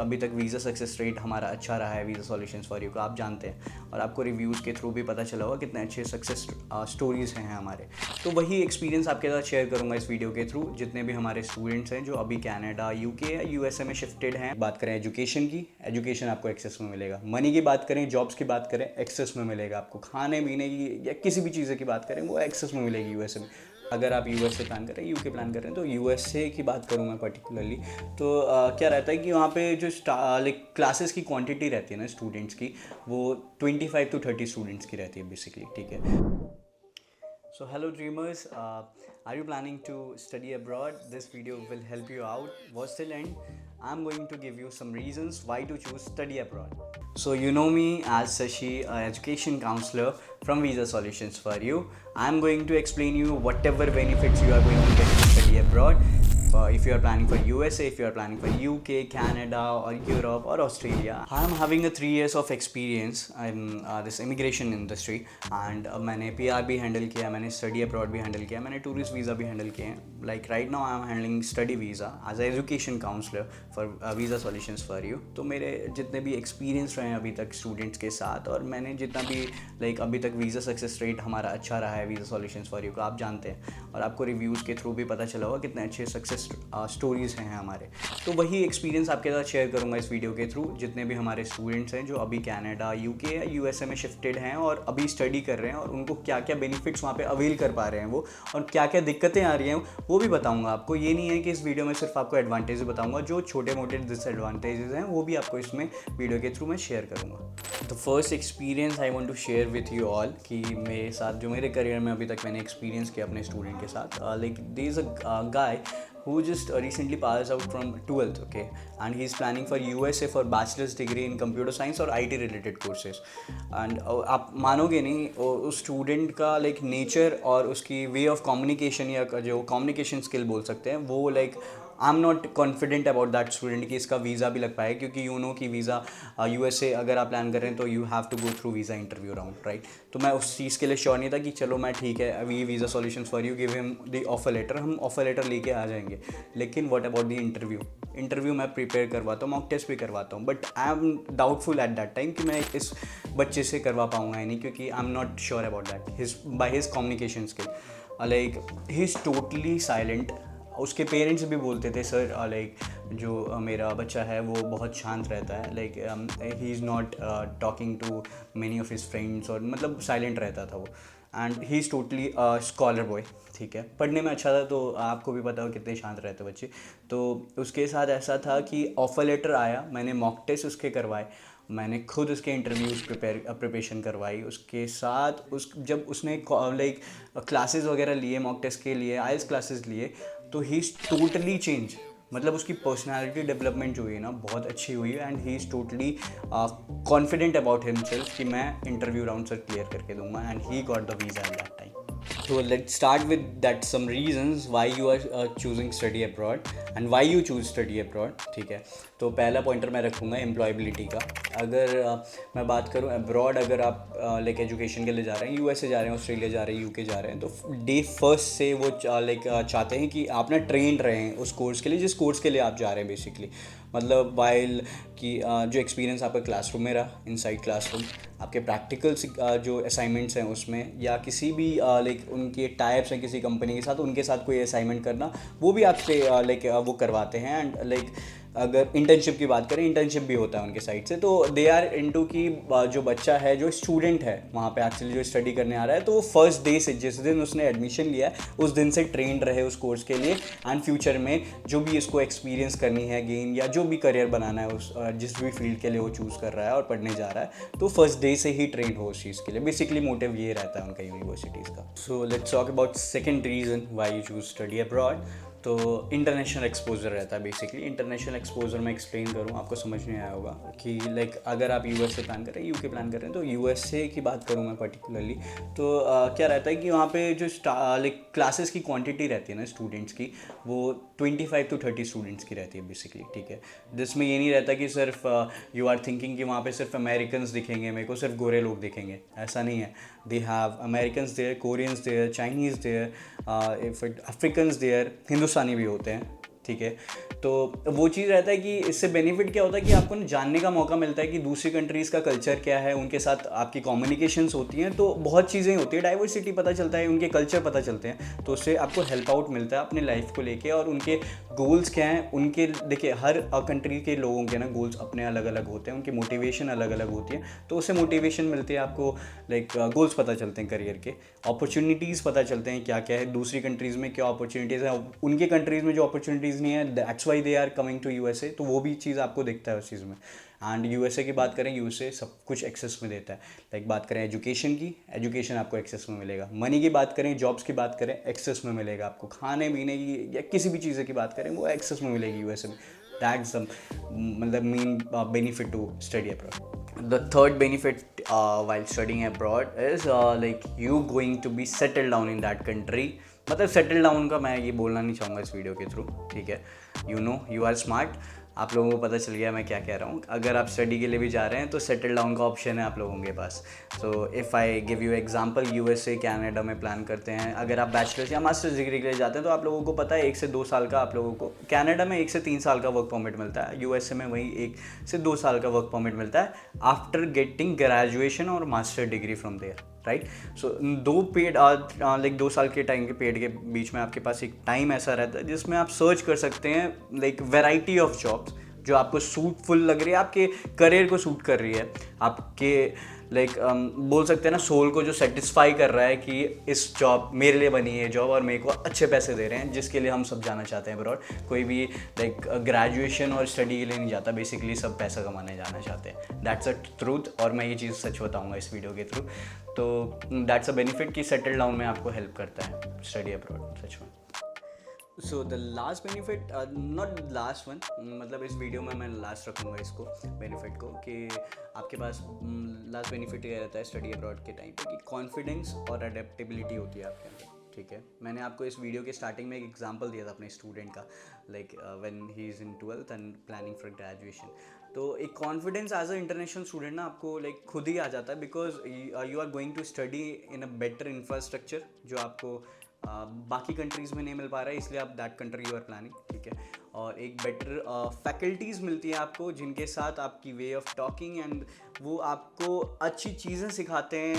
अभी तक visa success rate हमारा अच्छा रहा है वीज़ा सॉल्यूशंस फॉर यू का, आप जानते हैं, और आपको रिव्यूज़ के थ्रू भी पता चला होगा कितने अच्छे सक्सेस स्टोरीज़ हैं हमारे। तो वही एक्सपीरियंस आपके साथ शेयर करूँगा इस वीडियो के थ्रू, जितने भी हमारे स्टूडेंट्स हैं जो अभी कनाडा, यूके या यूएसए में शिफ्टेड हैं। बात करें एजुकेशन की, एजुकेशन आपको एक्सेस में मिलेगा। मनी की बात करें, जॉब्स की बात करें, एक्सेस में मिलेगा आपको। खाने पीने की या किसी भी चीज़ की बात करें, वो एक्सेस में मिलेगी यूएसए में। अगर आप यूएसए प्लान कर रहे हैं, यूके प्लान कर रहे हैं, तो यूएसए की बात करूँ मैं पर्टिकुलरली, तो क्या रहता है कि वहाँ पे जो लाइक क्लासेस की क्वांटिटी रहती है ना स्टूडेंट्स की, वो 25 to 30 स्टूडेंट्स की रहती है बेसिकली, ठीक है। So hello dreamers, are you planning to study abroad? This video will help you out. Watch till end. I'm going to give you some reasons why to choose study abroad. So you know me as Sashi, education counselor from Visa Solutions for you. I'm going to explain you whatever benefits you are going to get to study abroad. If you are planning for USA, if you are planning for UK, Canada or Europe or Australia. I'm having a 3 years of experience in this immigration industry and मैंने PR भी handle किया, मैंने study abroad भी handle किया, मैंने tourist visa भी handle किए हैं। Like right now I am handling study visa as a education counsellor for visa solutions for you. तो मेरे जितने भी एक्सपीरियंस रहे हैं अभी तक स्टूडेंट्स के साथ, और मैंने जितना भी लाइक अभी तक वीज़ा सक्सेस रेट हमारा अच्छा रहा है वीज़ा सॉल्यूशंस फॉर यू का, आप जानते हैं, और आपको रिव्यूज़ के थ्रू भी पता चला होगा कितने अच्छे सक्सेस स्टोरीज़ हैं हमारे। तो वही एक्सपीरियंस आपके साथ शेयर करूँगा इस वीडियो के थ्रू, जितने भी हमारे स्टूडेंट्स हैं जो अभी कनाडा, यूके या यूएसए में शिफ्टेड हैं और अभी स्टडी कर रहे हैं, और उनको क्या क्या बेनिफिट्स वहाँ पे अवेल कर पा रहे हैं वो, और क्या क्या दिक्कतें आ रही हैं वो भी बताऊँगा आपको। ये नहीं है कि इस वीडियो में सिर्फ आपको एडवांटेज बताऊँगा, जो छोटे मोटे डिसएडवांटेजेस हैं वो भी आपको इसमें वीडियो के थ्रू मैं शेयर करूँगा। तो first experience I want to share with you all कि मेरे साथ जो मेरे करियर में अभी तक मैंने एक्सपीरियंस किया अपने स्टूडेंट के साथ, like there is a guy who just recently passed out from 12th, okay, and he is planning for USA for bachelor's degree in computer science और IT related courses. and आप मानोगे नहीं, उस student का like nature और उसकी way of communication या जो कम्युनिकेशन स्किल बोल सकते हैं वो, like I am not confident about that student कि इसका वीज़ा भी लग पाए, क्योंकि यू नो कि वीज़ा यूएसए अगर आप प्लान कर रहे हैं तो you have to go through visa interview round, right. तो मैं उस चीज़ के लिए श्योर नहीं था कि चलो मैं ठीक है अभी visa solutions for you give him the offer letter, हम ऑफर लेटर लेके आ जाएंगे, लेकिन व्हाट अबाउट द इंटरव्यू मैं प्रिपेयर करवाता हूँ, मॉक टेस्ट भी करवाता हूँ, but I am doubtful at that time कि मैं इस बच्चे से करवा पाऊँगा या नहीं, क्योंकि आई am not sure about that by his communication skill. Like he is totally silent. उसके पेरेंट्स भी बोलते थे सर लाइक जो मेरा बच्चा है वो बहुत शांत रहता है, like he is not talking to many of his friends, और मतलब साइलेंट रहता था वो, and he is totally scholar boy, ठीक है, पढ़ने में अच्छा था, तो आपको भी पता हो कितने शांत रहते बच्चे। तो उसके साथ ऐसा था कि ऑफ़र लेटर आया, मैंने मॉक टेस्ट उसके करवाए, मैंने खुद उसके इंटरव्यूज़ प्रिपरेशन करवाई उसके साथ। जब उसने लाइक क्लासेस वगैरह लिए, मॉक टेस्ट के लिए आईएलटीएस क्लासेस लिए, तो ही इज़ टोटली चेंज। मतलब उसकी पर्सनालिटी डेवलपमेंट जो हुई है ना बहुत अच्छी हुई है, and he is totally confident about himself कि मैं इंटरव्यू राउंड सर क्लियर करके दूंगा, and he got the visa eight that time. So let's start with that some reasons why you are choosing study abroad and why you choose study abroad, ठीक है। तो पहला pointer मैं रखूँगा employability का। अगर मैं बात करूँ अब्रॉड, अगर आप लाइक एजुकेशन के लिए जा रहे हैं, यूएसए जा रहे हैं, ऑस्ट्रेलिया जा रहे हैं, यूके जा रहे हैं, तो डे फर्स्ट से वो लाइक चाहते हैं कि आप ना ट्रेंड रहें उस कोर्स के लिए जिस कोर्स के लिए आप जा रहे हैं बेसिकली। मतलब वाइल कि जो एक्सपीरियंस आपका क्लासरूम में रहा, इनसाइड क्लासरूम, आपके प्रैक्टिकल्स जो असाइनमेंट्स हैं उसमें, या किसी भी लाइक उनके टाइप्स हैं किसी कंपनी के साथ, उनके साथ कोई असाइनमेंट करना, वो भी आपसे लाइक वो करवाते हैं। एंड लाइक अगर इंटर्नशिप की बात करें, इंटर्नशिप भी होता है उनके साइड से। तो दे आर इनटू कि जो बच्चा है, जो स्टूडेंट है वहाँ पे एक्चुअली जो स्टडी करने आ रहा है, तो वो फर्स्ट डे से, जिस दिन उसने एडमिशन लिया है उस दिन से ट्रेंड रहे उस कोर्स के लिए, एंड फ्यूचर में जो भी इसको एक्सपीरियंस करनी है गेन, या जो भी करियर बनाना है उस जिस भी फील्ड के लिए वो चूज़ कर रहा है और पढ़ने जा रहा है, तो फर्स्ट डे से ही ट्रेंड हो उस चीज़ के लिए। बेसिकली मोटिव ये रहता है उनका यूनिवर्सिटीज़ का। So let's talk about second reason why you choose study abroad. तो इंटरनेशनल एक्सपोजर रहता है बेसिकली। इंटरनेशनल एक्सपोजर मैं एक्सप्लेन करूँ, आपको समझ नहीं आया होगा कि लाइक अगर आप यूएसए प्लान कर रहे हैं, यूके प्लान कर रहे हैं, तो यूएसए की बात करूँ मैं पर्टिकुलरली, तो क्या रहता है कि वहाँ पे जो लाइक क्लासेस की क्वांटिटी रहती है ना स्टूडेंट्स की, वो 25 to 30 स्टूडेंट्स की रहती है बेसिकली, ठीक है। जिसमें ये नहीं रहता कि सिर्फ यू आर थिंकिंग कि वहाँ पे सिर्फ अमेरिकन्स दिखेंगे, मेरे को सिर्फ गोरे लोग दिखेंगे, ऐसा नहीं है। They have Americans there, Koreans there, Chinese there, Africans there, हिंदुस्तानी भी होते हैं, ठीक है। तो वो चीज़ रहता है कि इससे बेनिफिट क्या होता है कि आपको जानने का मौका मिलता है कि दूसरी कंट्रीज़ का कल्चर क्या है, उनके साथ आपकी कम्युनिकेशंस होती हैं, तो बहुत चीज़ें होती है, डाइवर्सिटी पता चलता है, उनके कल्चर पता चलते हैं, तो उससे आपको हेल्प आउट मिलता है अपने लाइफ को लेके। और उनके गोल्स क्या हैं, उनके देखिए हर कंट्री के लोगों के ना गोल्स अपने अलग अलग होते हैं, उनकी मोटिवेशन अलग अलग होती है, तो उससे मोटिवेशन मिलती है आपको, लाइक गोल्स पता चलते हैं करियर के, अपॉर्चुनिटीज़ पता चलते हैं क्या क्या है दूसरी कंट्रीज़ में, क्या अपॉर्चुनिटीज़ है उनके कंट्रीज़ में जो अपॉर्चुनिटीज़ नहीं है, that's why they are coming to USA, तो वो भी चीज़ आपको दिखता है उस चीज़ में। एंड यूएसए की बात करें, यूएसए सब कुछ एक्सेस में देता है, लाइक बात करें एजुकेशन की, एजुकेशन आपको एक्सेस में मिलेगा, मनी की बात करें, जॉब्स की बात करें, एक्सेस में मिलेगा आपको, खाने पीने की या किसी भी चीज़ की बात करें वो एक्सेस में मिलेगी यूएसए में। दैट्स मतलब main benefit to study abroad. The third benefit while studying abroad is like you going to be settled down in that country। मतलब सेटल डाउन का मैं ये बोलना नहीं चाहूँगा इस वीडियो के थ्रू, ठीक है। You know you are smart, आप लोगों को पता चल गया मैं क्या कह रहा हूँ। अगर आप स्टडी के लिए भी जा रहे हैं तो सेटल डाउन का ऑप्शन है आप लोगों के पास। So if I give you example, USA Canada में प्लान करते हैं, अगर आप बैचलर्स या मास्टर्स डिग्री के लिए जाते हैं तो आप लोगों को पता है 1 से 2 साल का आप लोगों को कनाडा में 1 से 3 साल का वर्क परमिट मिलता है, यूएसए में वही 1 से 2 साल का वर्क परमिट मिलता है आफ्टर गेटिंग ग्रेजुएशन और master degree from there, right. So 2 साल के टाइम के पीरियड के बीच में आपके पास एक टाइम ऐसा रहता है जिसमें आप सर्च कर सकते हैं लाइक वैरायटी ऑफ जॉब्स जो आपको सूटफुल लग रही है, आपके करियर को सूट कर रही है, आपके लाइक बोल सकते हैं ना सोल को जो सेटिस्फाई कर रहा है कि इस जॉब मेरे लिए बनी है जॉब और मेरे को अच्छे पैसे दे रहे हैं, जिसके लिए हम सब जाना चाहते हैं अब्रॉड। कोई भी लाइक ग्रेजुएशन और स्टडी के लिए नहीं जाता, बेसिकली सब पैसा कमाने जाना चाहते हैं। दैट्स अ ट्रूथ, और मैं ये चीज़ सच बताऊंगा इस वीडियो के थ्रू। तो दैट्स अ बेनिफिट कि सेटल डाउन में आपको हेल्प करता है स्टडी अब्रॉड, सच में। So the last benefit, not last one, मतलब इस वीडियो में मैं लास्ट रखूँगा इसको बेनिफिट को, कि आपके पास लास्ट बेनिफिट ये रहता है स्टडी अब्रॉड के टाइम पे कि कॉन्फिडेंस और अडेप्टेबिलिटी होती है आपके अंदर, ठीक है। मैंने आपको इस वीडियो के स्टार्टिंग में एक एग्जांपल दिया था अपने स्टूडेंट का, like when he is in 12th and planning for graduation. तो एक confidence as a international student ना आपको लाइक खुद ही आ जाता है, because you are going to study in a better infrastructure जो आपको बाकी कंट्रीज़ में नहीं मिल पा रहा है, इसलिए आप that country you are planning, ठीक है। और एक बेटर फैकल्टीज़ मिलती है आपको जिनके साथ आपकी वे ऑफ टॉकिंग एंड वो आपको अच्छी चीज़ें सिखाते हैं,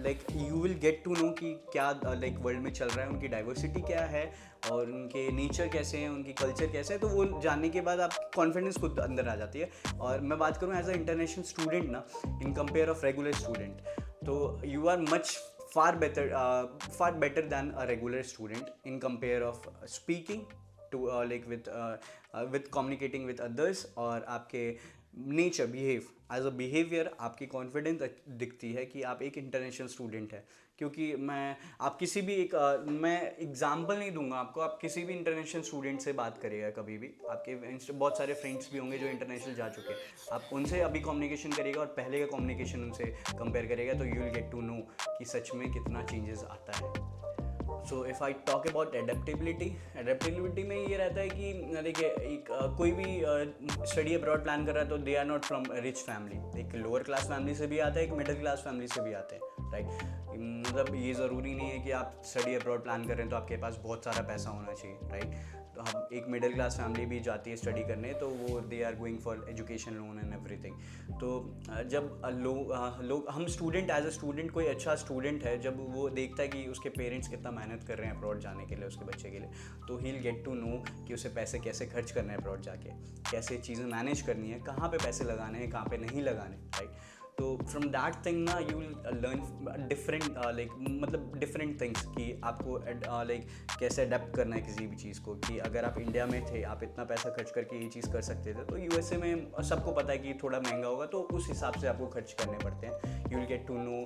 like you will get to know कि क्या लाइक वर्ल्ड में चल रहा है, उनकी डाइवर्सिटी क्या है और उनके नेचर कैसे हैं, उनकी कल्चर कैसे है, तो वो जानने के बाद आपकी कॉन्फिडेंस खुद अंदर आ जाती है। और मैं बात करूँ एज अ इंटरनेशनल स्टूडेंट ना, in compare of regular student, तो you are much far better than a regular student in compare of speaking to like with communicating with others, और आपके नेचर एज अ बिहेवियर आपकी confidence दिखती है कि आप एक इंटरनेशनल स्टूडेंट है। क्योंकि आप किसी भी मैं एग्जांपल नहीं दूंगा आपको, आप किसी भी इंटरनेशनल स्टूडेंट से बात करिएगा कभी भी, आपके बहुत सारे फ्रेंड्स भी होंगे जो इंटरनेशनल जा चुके हैं, आप उनसे अभी कम्युनिकेशन करिएगा और पहले का कम्युनिकेशन उनसे कंपेयर करिएगा, तो you will get to know कि सच में कितना चेंजेस आता है। So if I talk about adaptability में ये रहता है कि देखिए एक कोई भी स्टडी अब्रॉड प्लान कर रहा है तो they are not from rich family, एक लोअर क्लास फैमिली से भी आता है, एक मिडिल क्लास फैमिली से भी आते हैं, राइट। मतलब ये ज़रूरी नहीं है कि आप स्टडी अब्रॉड प्लान कर रहे हैं तो आपके पास बहुत सारा पैसा होना चाहिए, राइट। तो हम एक मिडिल क्लास फैमिली भी जाती है स्टडी करने, तो वो they are going for education loan and everything. तो जब लोग हम स्टूडेंट एज अ स्टूडेंट, कोई अच्छा स्टूडेंट है, जब वो देखता है कि उसके पेरेंट्स कितना मेहनत कर रहे हैं अब्रॉड जाने के लिए उसके बच्चे के लिए, तो he will get to know कि उसे पैसे कैसे खर्च करने हैं अब्रॉड जाके, कैसे चीज़ें मैनेज करनी है, कहाँ पे पैसे लगाने हैं, कहाँ पे नहीं लगाने, राइट। तो फ्रॉम दैट थिंग ना you will learn different like मतलब डिफरेंट थिंग्स कि आपको लाइक कैसे अडेप्ट करना है किसी भी चीज़ को, कि अगर आप इंडिया में थे आप इतना पैसा खर्च करके ये चीज़ कर सकते थे, तो यूएसए में सबको पता है कि थोड़ा महंगा होगा, तो उस हिसाब से आपको खर्च करने पड़ते हैं। You will get to know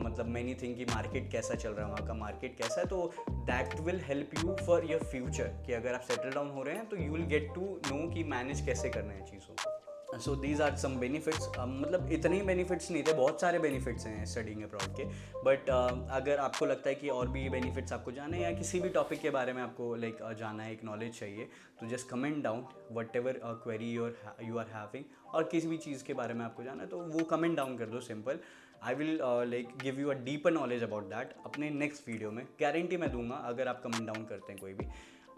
मतलब मैनी थिंग कि मार्केट कैसा चल रहा है, वहाँ का मार्केट कैसा है, तो that will help you for your future कि अगर आप सेटल डाउन हो रहे हैं तो you will get to know कि मैनेज कैसे करना है चीज़ों को। So these are some benefits, मतलब इतने ही बेनिफिट्स नहीं थे, बहुत सारे बेनिफिट्स हैं स्टडीइंग अब्रॉड के, बट अगर आपको लगता है कि और भी बेनिफिट्स आपको जाने या किसी भी टॉपिक के बारे में आपको लाइक जाना है, एक नॉलेज चाहिए, तो just comment down whatever query you are having, और किसी भी चीज़ के बारे में आपको जाना है तो वो कमेंट डाउन कर दो, simple. I will like give you a deeper knowledge about that अपने नेक्स्ट वीडियो में, गारंटी मैं दूंगा अगर आप कमेंट डाउन करते हैं कोई भी।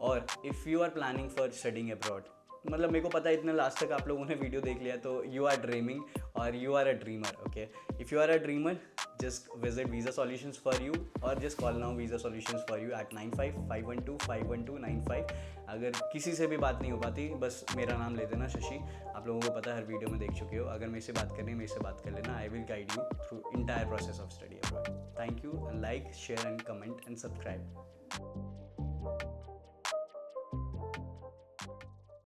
और if you are planning for studying abroad, मतलब मेरे को पता है इतना लास्ट तक आप लोगों ने वीडियो देख लिया, तो यू आर ड्रीमिंग और you are a dreamer, okay. If you are a dreamer, just visit Visa Solutions for you और just call now Visa Solutions for you at 9551251295। अगर किसी से भी बात नहीं हो पाती, बस मेरा नाम ले देना शशि, आप लोगों को पता है हर वीडियो में देख चुके हो। अगर मेरे से बात करनी है, मेरे से बात कर लेना, I will guide you through entire process of study abroad. Thank you, like share and comment and subscribe.